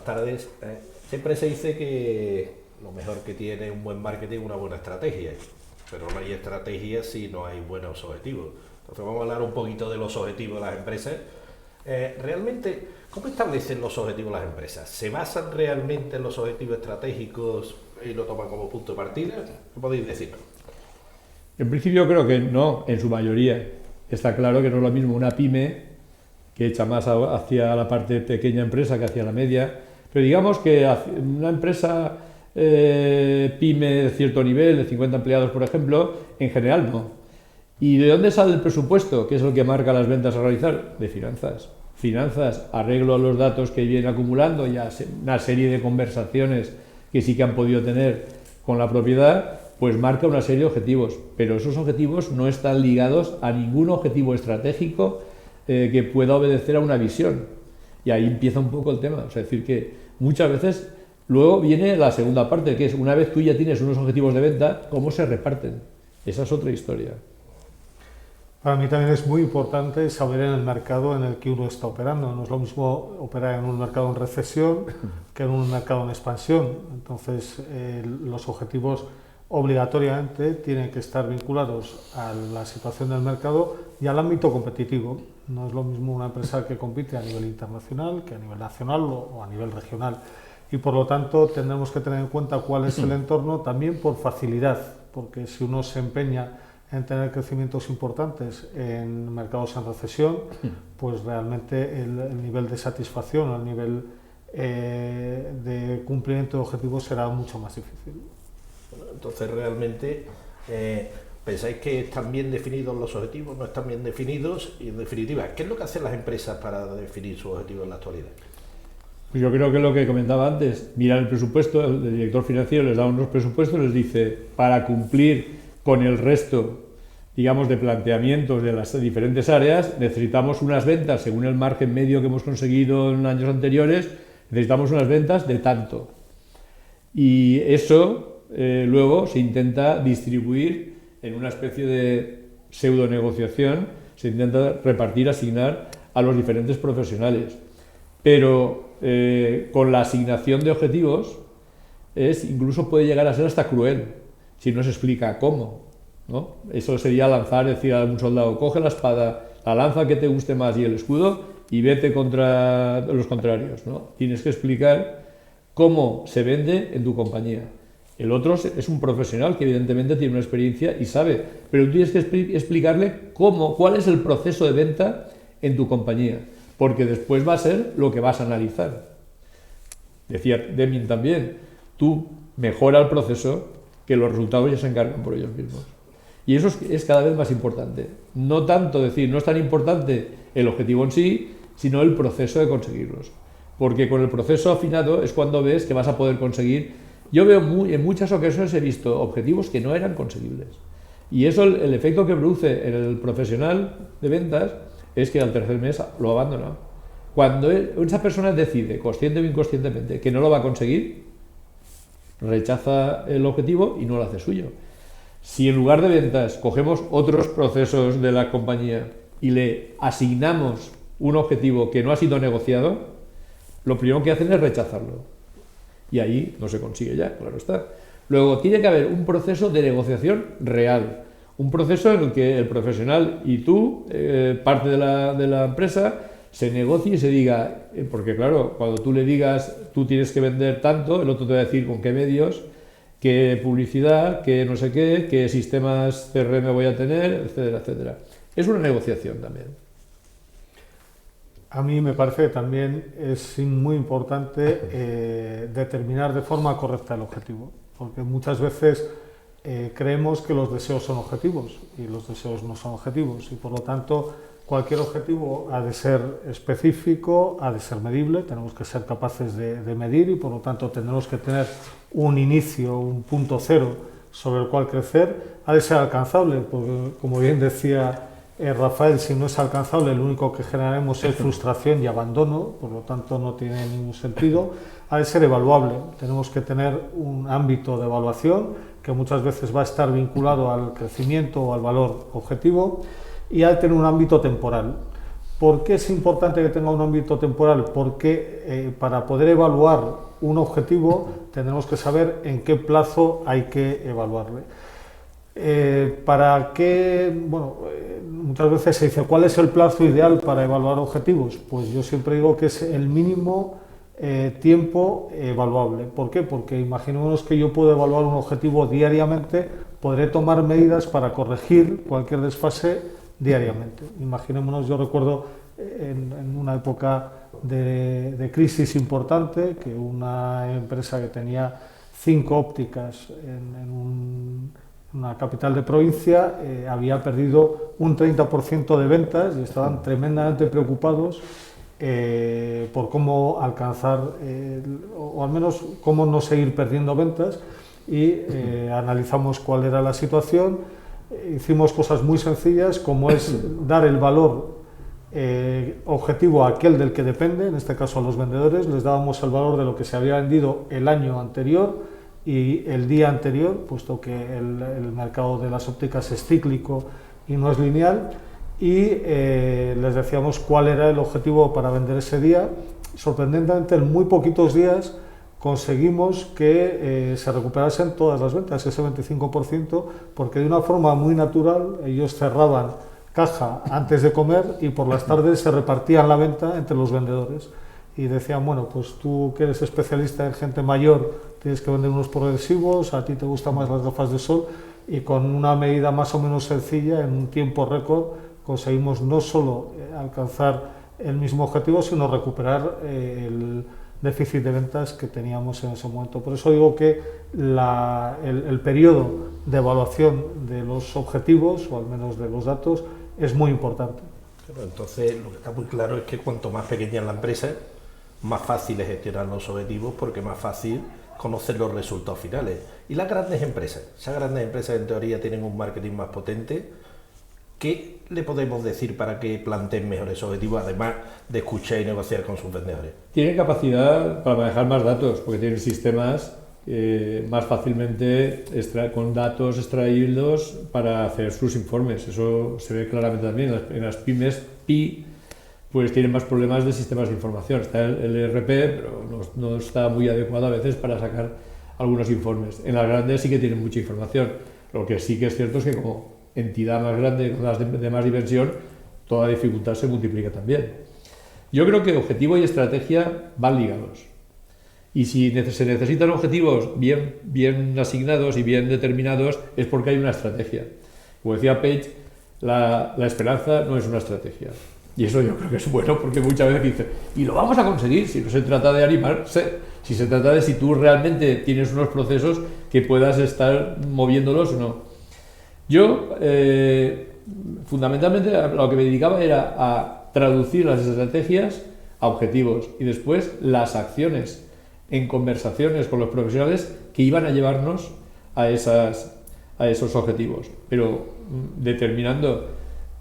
buenas tardes. Siempre se dice que lo mejor que tiene un buen marketing es una buena estrategia, pero no hay estrategia si no hay buenos objetivos. Entonces vamos a hablar un poquito de los objetivos de las empresas. Realmente, ¿cómo establecen los objetivos las empresas? ¿Se basan realmente en los objetivos estratégicos y lo toman como punto de partida? ¿Qué podéis decirnos? En principio creo que no, en su mayoría. Está claro que no es lo mismo una pyme, que echa más hacia la parte pequeña empresa que hacia la media, pero digamos que una empresa pyme de cierto nivel, de 50 empleados por ejemplo, en general no. ¿Y de dónde sale el presupuesto? ¿Qué es lo que marca las ventas a realizar? De finanzas. Finanzas, arreglo los datos que vienen acumulando, ya una serie de conversaciones que sí que han podido tener con la propiedad, pues marca una serie de objetivos, pero esos objetivos no están ligados a ningún objetivo estratégico que pueda obedecer a una visión. Y ahí empieza un poco el tema. O sea, es decir, que muchas veces luego viene la segunda parte, que es una vez tú ya tienes unos objetivos de venta, ¿cómo se reparten? Esa es otra historia. Para mí también es muy importante saber en el mercado en el que uno está operando. No es lo mismo operar en un mercado en recesión que en un mercado en expansión. Entonces, los objetivos obligatoriamente tienen que estar vinculados a la situación del mercado y al ámbito competitivo. No es lo mismo una empresa que compite a nivel internacional que a nivel nacional o a nivel regional. Y por lo tanto tendremos que tener en cuenta cuál es el entorno también por facilidad, porque si uno se empeña en tener crecimientos importantes en mercados en recesión, pues realmente el nivel de satisfacción o el nivel de cumplimiento de objetivos será mucho más difícil. Entonces realmente pensáis que están bien definidos los objetivos, no están bien definidos, y en definitiva, ¿qué es lo que hacen las empresas para definir sus objetivos en la actualidad? Pues yo creo que lo que comentaba antes, mirar el presupuesto, el director financiero les da unos presupuestos, les dice, para cumplir con el resto, digamos, de planteamientos de las diferentes áreas, necesitamos unas ventas, según el margen medio que hemos conseguido en años anteriores, necesitamos unas ventas de tanto. Y eso luego se intenta distribuir en una especie de pseudo negociación, se intenta repartir, asignar a los diferentes profesionales. Pero con la asignación de objetivos incluso puede llegar a ser hasta cruel, si no se explica cómo, ¿no? Eso sería lanzar, decir a un soldado, coge la espada, la lanza que te guste más y el escudo y vete contra los contrarios, ¿no? Tienes que explicar cómo se vende en tu compañía. El otro es un profesional que evidentemente tiene una experiencia y sabe, pero tú tienes que explicarle cuál es el proceso de venta en tu compañía, porque después va a ser lo que vas a analizar. Decía Deming también, tú mejora el proceso, que los resultados ya se encargan por ellos mismos. Y eso es cada vez más importante. No tanto decir, no es tan importante el objetivo en sí, sino el proceso de conseguirlos. Porque con el proceso afinado es cuando ves que vas a poder conseguir. Yo veo en muchas ocasiones he visto objetivos que no eran conseguibles. Y eso, el efecto que produce en el profesional de ventas es que al tercer mes lo abandona. Cuando esa persona decide, consciente o inconscientemente, que no lo va a conseguir, rechaza el objetivo y no lo hace suyo. Si en lugar de ventas cogemos otros procesos de la compañía y le asignamos un objetivo que no ha sido negociado, lo primero que hacen es rechazarlo. Y ahí no se consigue ya, claro está. Luego tiene que haber un proceso de negociación real, un proceso en el que el profesional y tú, parte de la empresa, se negocie y se diga, porque claro, cuando tú le digas tú tienes que vender tanto, el otro te va a decir con qué medios, qué publicidad, qué no sé qué sistemas CRM voy a tener, etcétera, etcétera. Es una negociación también. A mí me parece que también es muy importante determinar de forma correcta el objetivo, porque muchas veces creemos que los deseos son objetivos y los deseos no son objetivos, y por lo tanto cualquier objetivo ha de ser específico, ha de ser medible, tenemos que ser capaces de medir y por lo tanto tendremos que tener un inicio, un punto cero sobre el cual crecer, ha de ser alcanzable, porque como bien decía Rafael, si no es alcanzable, lo único que generaremos es frustración y abandono, por lo tanto no tiene ningún sentido. Ha de ser evaluable, tenemos que tener un ámbito de evaluación que muchas veces va a estar vinculado al crecimiento o al valor objetivo, y ha de tener un ámbito temporal, ¿Por qué es importante que tenga un ámbito temporal? Porque para poder evaluar un objetivo tenemos que saber en qué plazo hay que evaluarle. ¿Para qué? Bueno, muchas veces se dice, ¿cuál es el plazo ideal para evaluar objetivos? Pues yo siempre digo que es el mínimo tiempo evaluable. ¿Por qué? Porque imaginémonos que yo puedo evaluar un objetivo diariamente, podré tomar medidas para corregir cualquier desfase diariamente. Imaginémonos, yo recuerdo en una época de crisis importante que una empresa que tenía 5 ópticas en una capital de provincia había perdido un 30% de ventas y estaban tremendamente preocupados por cómo alcanzar, o al menos cómo no seguir perdiendo ventas, y analizamos cuál era la situación. Hicimos cosas muy sencillas, como es dar el valor objetivo a aquel del que depende, en este caso a los vendedores. Les dábamos el valor de lo que se había vendido el año anterior y el día anterior, puesto que el mercado de las ópticas es cíclico y no es lineal, y les decíamos cuál era el objetivo para vender ese día. Sorprendentemente, en muy poquitos días conseguimos que se recuperasen todas las ventas, ese 25%, porque de una forma muy natural ellos cerraban caja antes de comer y por las tardes se repartían la venta entre los vendedores. Y decían, bueno, pues tú que eres especialista en gente mayor tienes que vender unos progresivos, a ti te gustan más las gafas de sol, y con una medida más o menos sencilla, en un tiempo récord, conseguimos no solo alcanzar el mismo objetivo, sino recuperar el déficit de ventas que teníamos en ese momento. Por eso digo que el periodo de evaluación de los objetivos, o al menos de los datos, es muy importante. Pero entonces, lo que está muy claro es que cuanto más pequeña es la empresa, más fácil es gestionar los objetivos, porque más fácil conocer los resultados finales. Y las grandes empresas, esas grandes empresas en teoría tienen un marketing más potente. ¿Qué le podemos decir para que planteen mejores objetivos, además de escuchar y negociar con sus vendedores? Tienen capacidad para manejar más datos, porque tienen sistemas más fácilmente con datos extraídos para hacer sus informes. Eso se ve claramente también en las pymes. Pues tienen más problemas de sistemas de información. Está el ERP, pero no está muy adecuado a veces para sacar algunos informes. En las grandes sí que tienen mucha información. Lo que sí que es cierto es que como entidad más grande, con las de más dimensión, toda dificultad se multiplica también. Yo creo que objetivo y estrategia van ligados. Y si se necesitan objetivos bien asignados y bien determinados, es porque hay una estrategia. Como decía Page, la esperanza no es una estrategia. Y eso yo creo que es bueno, porque muchas veces dicen, y lo vamos a conseguir, si no se trata de animarse, si se trata de si tú realmente tienes unos procesos que puedas estar moviéndolos o no. Yo, fundamentalmente, a lo que me dedicaba era a traducir las estrategias a objetivos y después las acciones en conversaciones con los profesionales que iban a llevarnos a esos objetivos, pero determinando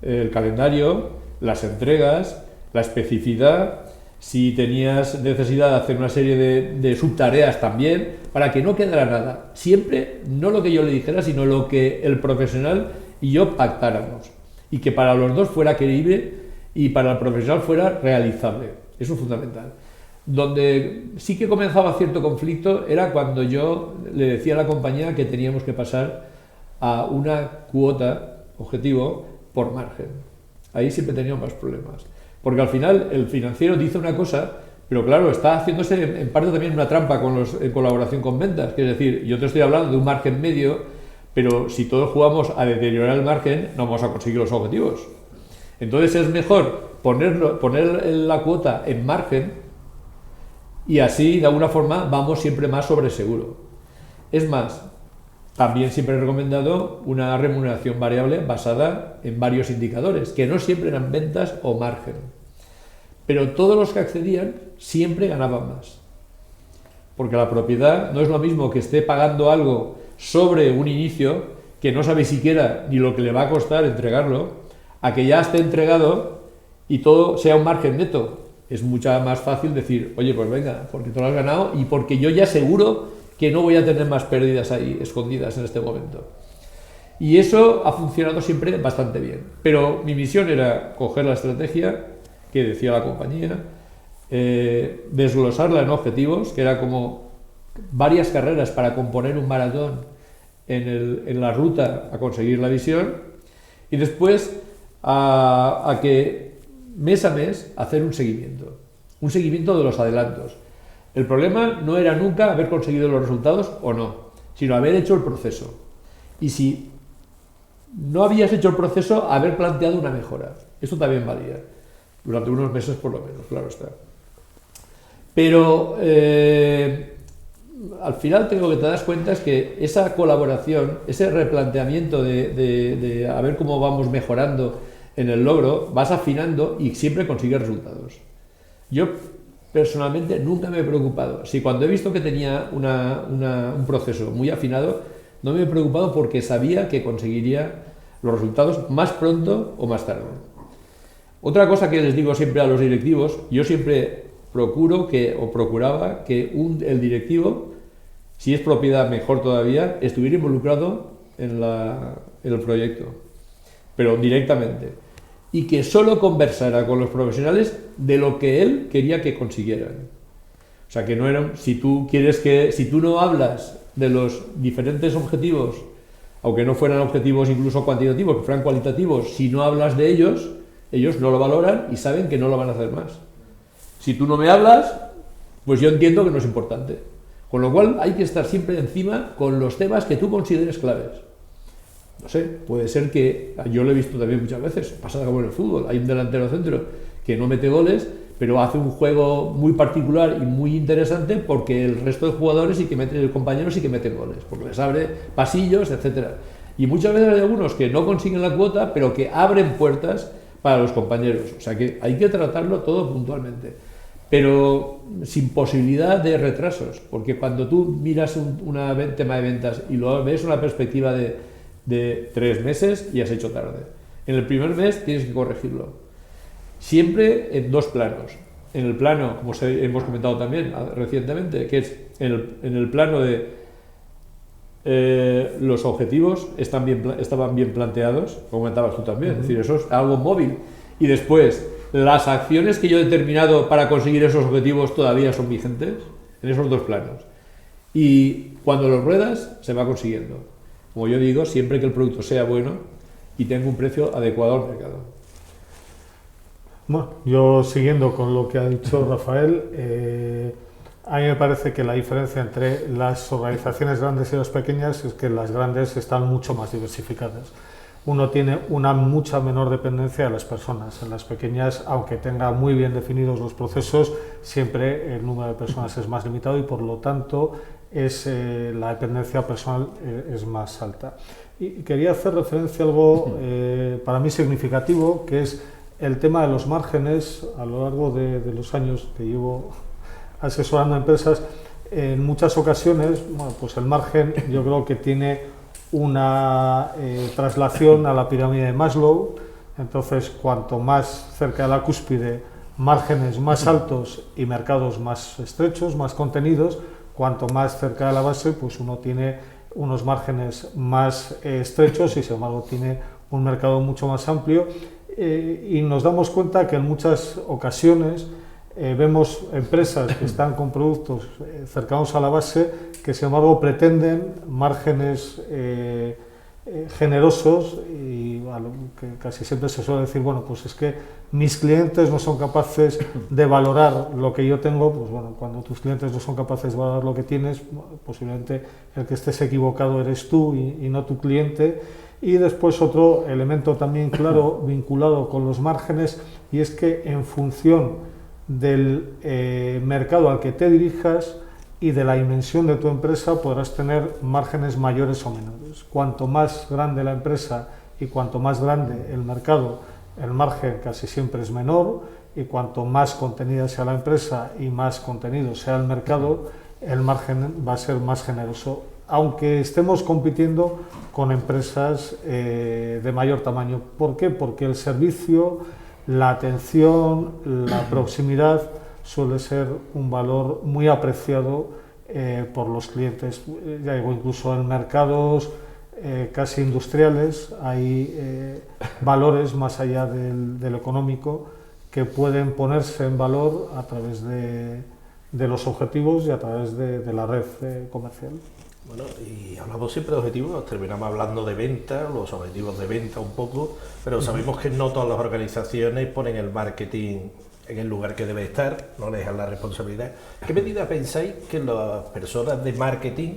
el calendario, las entregas, la especificidad, si tenías necesidad de hacer una serie de subtareas también, para que no quedara nada. Siempre, no lo que yo le dijera, sino lo que el profesional y yo pactáramos. Y que para los dos fuera creíble y para el profesional fuera realizable. Eso es fundamental. Donde sí que comenzaba cierto conflicto era cuando yo le decía a la compañía que teníamos que pasar a una cuota objetivo por margen. Ahí siempre teníamos más problemas. Porque al final el financiero dice una cosa, pero claro, está haciéndose en parte también una trampa en colaboración con ventas. Que es decir, yo te estoy hablando de un margen medio, pero si todos jugamos a deteriorar el margen, no vamos a conseguir los objetivos. Entonces es mejor poner la cuota en margen y así, de alguna forma, vamos siempre más sobre seguro. Es más, también siempre he recomendado una remuneración variable basada en varios indicadores, que no siempre eran ventas o margen. Pero todos los que accedían siempre ganaban más. Porque la propiedad no es lo mismo que esté pagando algo sobre un inicio, que no sabe siquiera ni lo que le va a costar entregarlo, a que ya esté entregado y todo sea un margen neto. Es mucho más fácil decir, oye, pues venga, porque tú lo has ganado y porque yo ya seguro que no voy a tener más pérdidas ahí escondidas en este momento. Y eso ha funcionado siempre bastante bien. Pero mi misión era coger la estrategia, que decía la compañía, desglosarla en objetivos, que era como varias carreras para componer un maratón en la ruta a conseguir la visión, y después a que mes a mes hacer un seguimiento de los adelantos. El problema no era nunca haber conseguido los resultados o no, sino haber hecho el proceso. Y si no habías hecho el proceso, haber planteado una mejora. Esto también valía, durante unos meses por lo menos, claro está. Pero al final tengo que te das cuenta es que esa colaboración, ese replanteamiento de a ver cómo vamos mejorando en el logro, vas afinando y siempre consigues resultados. Yo personalmente nunca me he preocupado. Si cuando he visto que tenía un proceso muy afinado, no me he preocupado porque sabía que conseguiría los resultados más pronto o más tarde. Otra cosa que les digo siempre a los directivos, yo siempre procuraba que el directivo, si es propiedad mejor todavía, estuviera involucrado en el proyecto, pero directamente, y que solo conversara con los profesionales de lo que él quería que consiguieran. O sea, que no era, si tú no hablas de los diferentes objetivos, aunque no fueran objetivos incluso cuantitativos, que fueran cualitativos, si no hablas de ellos, ellos no lo valoran y saben que no lo van a hacer más. Si tú no me hablas, pues yo entiendo que no es importante. Con lo cual hay que estar siempre encima con los temas que tú consideres claves. No sé, puede ser que, yo lo he visto también muchas veces, pasa como en el fútbol, hay un delantero centro que no mete goles, pero hace un juego muy particular y muy interesante porque el resto de jugadores compañeros sí que meten goles, porque les abre pasillos, etcétera. Y muchas veces hay algunos que no consiguen la cuota, pero que abren puertas para los compañeros. O sea que hay que tratarlo todo puntualmente, pero sin posibilidad de retrasos, porque cuando tú miras un tema de ventas y lo ves una perspectiva de 3 meses, ya has hecho tarde. En el primer mes tienes que corregirlo. Siempre en 2 planos. En el plano, como hemos comentado también recientemente, que es en el plano de los objetivos estaban bien planteados, como comentabas tú también, es decir, eso es algo móvil. Y después, las acciones que yo he determinado para conseguir esos objetivos todavía son vigentes, en esos 2 planos. Y cuando los ruedas, se va consiguiendo. Como yo digo, siempre que el producto sea bueno y tenga un precio adecuado al mercado. Bueno, yo siguiendo con lo que ha dicho Rafael, a mí me parece que la diferencia entre las organizaciones grandes y las pequeñas es que las grandes están mucho más diversificadas. Uno tiene una mucha menor dependencia de las personas. En las pequeñas, aunque tenga muy bien definidos los procesos, siempre el número de personas es más limitado y por lo tanto la dependencia personal es más alta. Y quería hacer referencia a algo para mí significativo, que es el tema de los márgenes. A lo largo de los años que llevo asesorando a empresas, en muchas ocasiones, bueno, pues el margen yo creo que tiene una traslación a la pirámide de Maslow. Entonces, cuanto más cerca de la cúspide, márgenes más altos y mercados más estrechos, más contenidos, cuanto más cerca de la base, pues uno tiene unos márgenes más estrechos y sin embargo tiene un mercado mucho más amplio. Y nos damos cuenta que en muchas ocasiones vemos empresas que están con productos cercanos a la base que sin embargo pretenden márgenes generosos y que casi siempre se suele decir, bueno, pues es que mis clientes no son capaces de valorar lo que yo tengo. Pues bueno, cuando tus clientes no son capaces de valorar lo que tienes, posiblemente el que estés equivocado eres tú y no tu cliente. Y después otro elemento también claro vinculado con los márgenes, y es que en función del mercado al que te dirijas y de la dimensión de tu empresa podrás tener márgenes mayores o menores. Cuanto más grande la empresa y cuanto más grande el mercado, el margen casi siempre es menor, y cuanto más contenida sea la empresa y más contenido sea el mercado, el margen va a ser más generoso, aunque estemos compitiendo con empresas de mayor tamaño. ¿Por qué? Porque el servicio, la atención, la proximidad suele ser un valor muy apreciado por los clientes. Ya digo, incluso en mercados casi industriales hay valores más allá del económico que pueden ponerse en valor a través de los objetivos y a través de la red comercial. Bueno, y hablamos siempre de objetivos, terminamos hablando de venta, los objetivos de venta un poco, pero sabemos que no todas las organizaciones ponen el marketing en el lugar que debe estar, no le dejan la responsabilidad. ¿Qué medida pensáis que las personas de marketing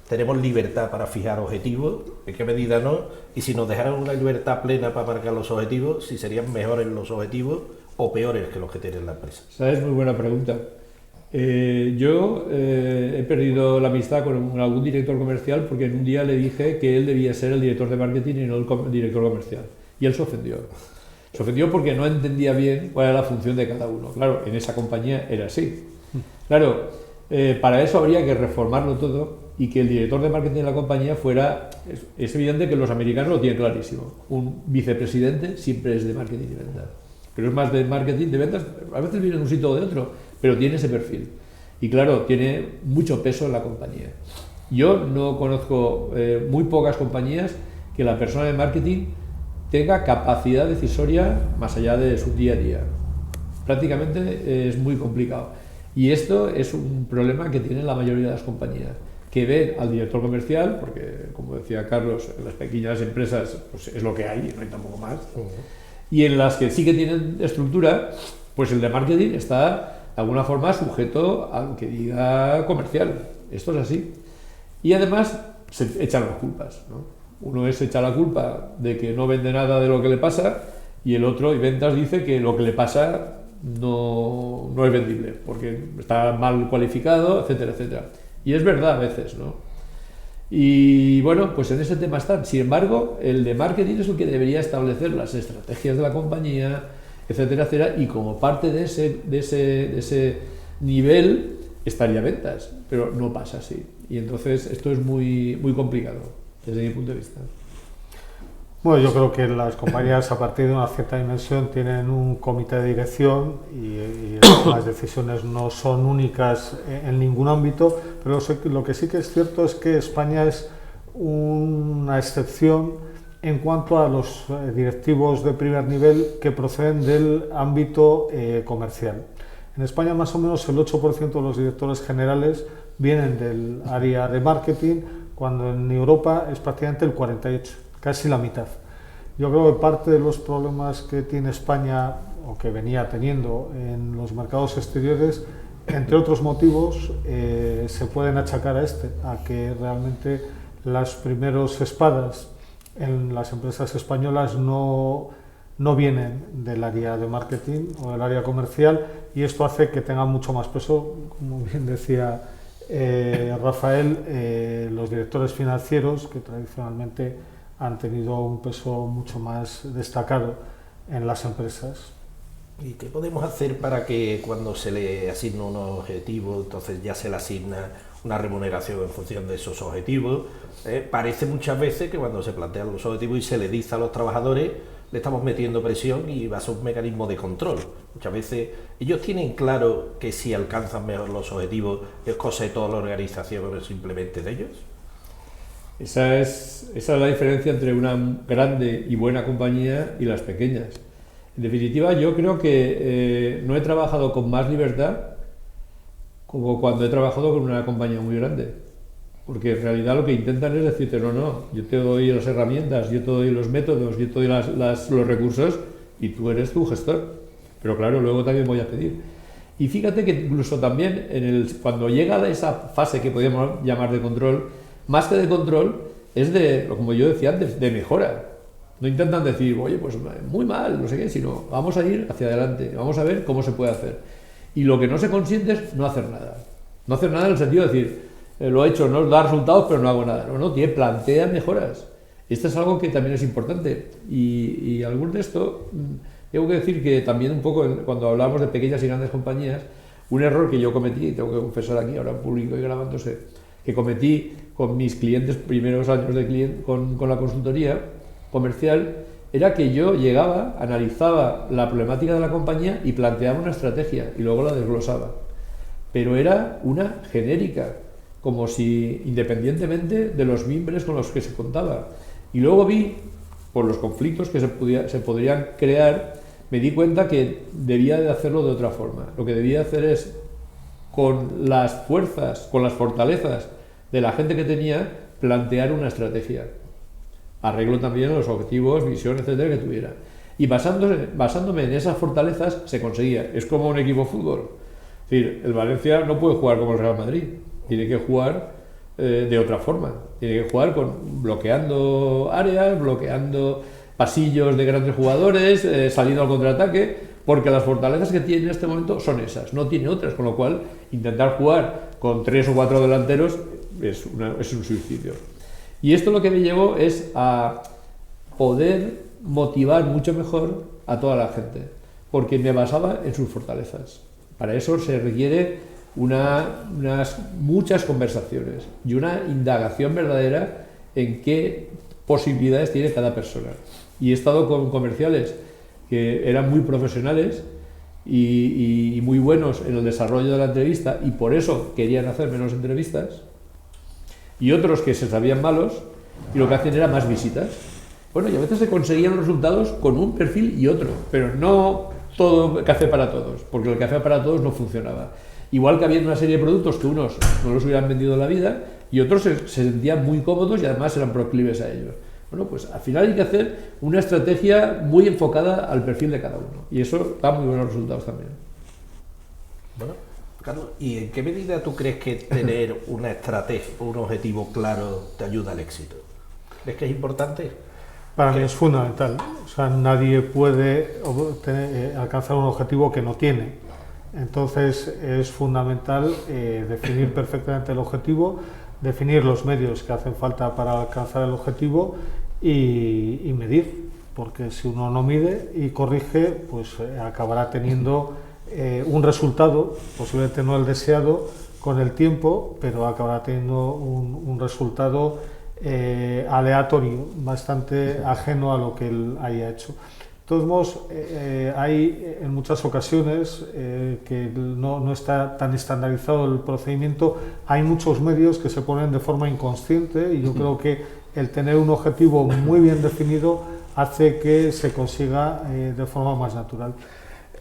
tenemos libertad para fijar objetivos? ¿En qué medida no? Y si nos dejaran una libertad plena para marcar los objetivos, si serían mejores los objetivos o peores que los que tiene la empresa. Esa es muy buena pregunta. Yo he perdido la amistad con algún director comercial porque en un día le dije que él debía ser el director de marketing y no el director comercial. Y él se ofendió. Se ofendió porque no entendía bien cuál era la función de cada uno. Claro, en esa compañía era así. Claro, para eso habría que reformarlo todo y que el director de marketing de la compañía fuera... Es evidente que los americanos lo tienen clarísimo. Un vicepresidente siempre es de marketing y ventas. Pero es más de marketing, de ventas, a veces viene de un sitio o de otro, pero tiene ese perfil. Y claro, tiene mucho peso en la compañía. Yo no conozco muy pocas compañías que la persona de marketing tenga capacidad decisoria más allá de su día a día. Prácticamente es muy complicado. Y esto es un problema que tienen la mayoría de las compañías, que ven al director comercial, porque como decía Carlos, en las pequeñas empresas pues es lo que hay, no hay tampoco más. Y en las que sí que tienen estructura, pues el de marketing está de alguna forma sujeto a lo que diga comercial. Esto es así. Y además se echan las culpas, ¿no? Uno es echar la culpa de que no vende nada de lo que le pasa y el otro, y ventas, dice que lo que le pasa no es vendible porque está mal cualificado, etcétera, etcétera. Y es verdad a veces, ¿no? Y bueno, pues en ese tema están. Sin embargo, el de marketing es el que debería establecer las estrategias de la compañía, etcétera, etcétera, y como parte de ese nivel estaría ventas, pero no pasa así. Y entonces esto es muy, muy complicado desde mi punto de vista. Bueno, yo creo que las compañías a partir de una cierta dimensión tienen un comité de dirección y las decisiones no son únicas en ningún ámbito, pero lo que sí que es cierto es que España es una excepción en cuanto a los directivos de primer nivel que proceden del ámbito comercial. En España más o menos el 8% de los directores generales vienen del área de marketing, cuando en Europa es prácticamente el 48%. Casi la mitad. Yo creo que parte de los problemas que tiene España o que venía teniendo en los mercados exteriores, entre otros motivos, se pueden achacar a que realmente las primeros espadas en las empresas españolas no vienen del área de marketing o del área comercial, y esto hace que tenga mucho más peso, como bien decía Rafael, los directores financieros, que tradicionalmente han tenido un peso mucho más destacado en las empresas. ¿Y qué podemos hacer para que cuando se le asigna un objetivo, entonces ya se le asigna una remuneración en función de esos objetivos? Parece muchas veces que cuando se plantean los objetivos y se le dice a los trabajadores, le estamos metiendo presión y va a ser un mecanismo de control. Muchas veces ellos tienen claro que si alcanzan mejor los objetivos es cosa de toda la organización o simplemente de ellos. Esa es la diferencia entre una grande y buena compañía y las pequeñas. En definitiva, yo creo que no he trabajado con más libertad como cuando he trabajado con una compañía muy grande. Porque en realidad lo que intentan es decirte, no, yo te doy las herramientas, yo te doy los métodos, yo te doy los recursos y tú eres tu gestor. Pero claro, luego también voy a pedir. Y fíjate que incluso también cuando llega a esa fase que podríamos llamar de control, más que de control, es de, como yo decía antes, de mejora. No intentan decir, oye, pues muy mal, no sé qué, sino vamos a ir hacia adelante, vamos a ver cómo se puede hacer. Y lo que no se consiente es no hacer nada. No hacer nada en el sentido de decir, lo he hecho, no da resultados, pero no hago nada. No, plantea mejoras. Esto es algo que también es importante. Y algún de esto, tengo que decir que también un poco, cuando hablamos de pequeñas y grandes compañías, un error que yo cometí, y tengo que confesar aquí ahora en público y grabándose, que cometí con mis clientes, primeros años con la consultoría comercial, era que yo llegaba, analizaba la problemática de la compañía y planteaba una estrategia y luego la desglosaba. Pero era una genérica, como si independientemente de los mimbres con los que se contaba. Y luego vi, por los conflictos que se podrían crear, me di cuenta que debía de hacerlo de otra forma. Lo que debía hacer es, con las fuerzas, con las fortalezas de la gente que tenía, plantear una estrategia. Arreglo también los objetivos, visión, etcétera, que tuviera. Y basándome en esas fortalezas se conseguía. Es como un equipo de fútbol. Es decir, el Valencia no puede jugar como el Real Madrid. Tiene que jugar de otra forma. Tiene que jugar bloqueando áreas, bloqueando pasillos de grandes jugadores, saliendo al contraataque, porque las fortalezas que tiene en este momento son esas, no tiene otras, con lo cual intentar jugar con 3 o 4 delanteros es un suicidio. Y esto lo que me llevó es a poder motivar mucho mejor a toda la gente, porque me basaba en sus fortalezas. Para eso se requiere muchas conversaciones y una indagación verdadera en qué posibilidades tiene cada persona. Y he estado con comerciales que eran muy profesionales y muy buenos en el desarrollo de la entrevista y por eso querían hacer menos entrevistas, y otros que se sabían malos y lo que hacían era más visitas. Bueno, y a veces se conseguían los resultados con un perfil y otro, pero no todo café para todos, porque el café para todos no funcionaba. Igual que había una serie de productos que unos no los hubieran vendido en la vida y otros se sentían muy cómodos y además eran proclives a ellos. Bueno, pues al final hay que hacer una estrategia muy enfocada al perfil de cada uno y eso da muy buenos resultados también. Bueno, Carlos, ¿y en qué medida tú crees que tener una estrategia, un objetivo claro te ayuda al éxito? ¿Crees que es importante? Para mí es fundamental. O sea, nadie puede alcanzar un objetivo que no tiene. Entonces es fundamental definir perfectamente el objetivo, definir los medios que hacen falta para alcanzar el objetivo y medir, porque si uno no mide y corrige, pues acabará teniendo un resultado, posiblemente no el deseado con el tiempo, pero acabará teniendo un resultado aleatorio, bastante ajeno a lo que él haya hecho. De todos modos, hay en muchas ocasiones que no está tan estandarizado el procedimiento, hay muchos medios que se ponen de forma inconsciente y yo creo que el tener un objetivo muy bien definido hace que se consiga de forma más natural.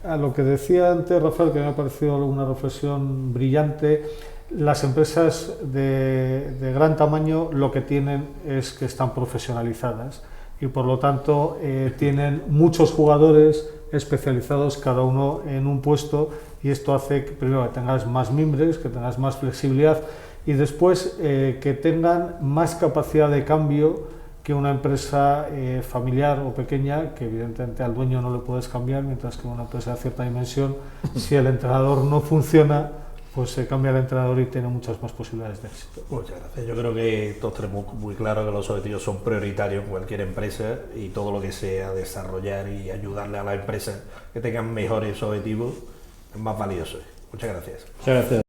A lo que decía antes Rafael, que me ha parecido una reflexión brillante, las empresas de gran tamaño lo que tienen es que están profesionalizadas y por lo tanto tienen muchos jugadores especializados cada uno en un puesto y esto hace que primero que tengas más mimbres, que tengas más flexibilidad y después que tengan más capacidad de cambio que una empresa familiar o pequeña, que evidentemente al dueño no le puedes cambiar, mientras que una empresa de cierta dimensión, si el entrenador no funciona, pues se cambia el entrenador y tiene muchas más posibilidades de éxito. Muchas gracias. Yo creo que todos tenemos muy claro que los objetivos son prioritarios en cualquier empresa y todo lo que sea desarrollar y ayudarle a las empresas que tengan mejores objetivos es más valioso. Muchas gracias. Muchas gracias.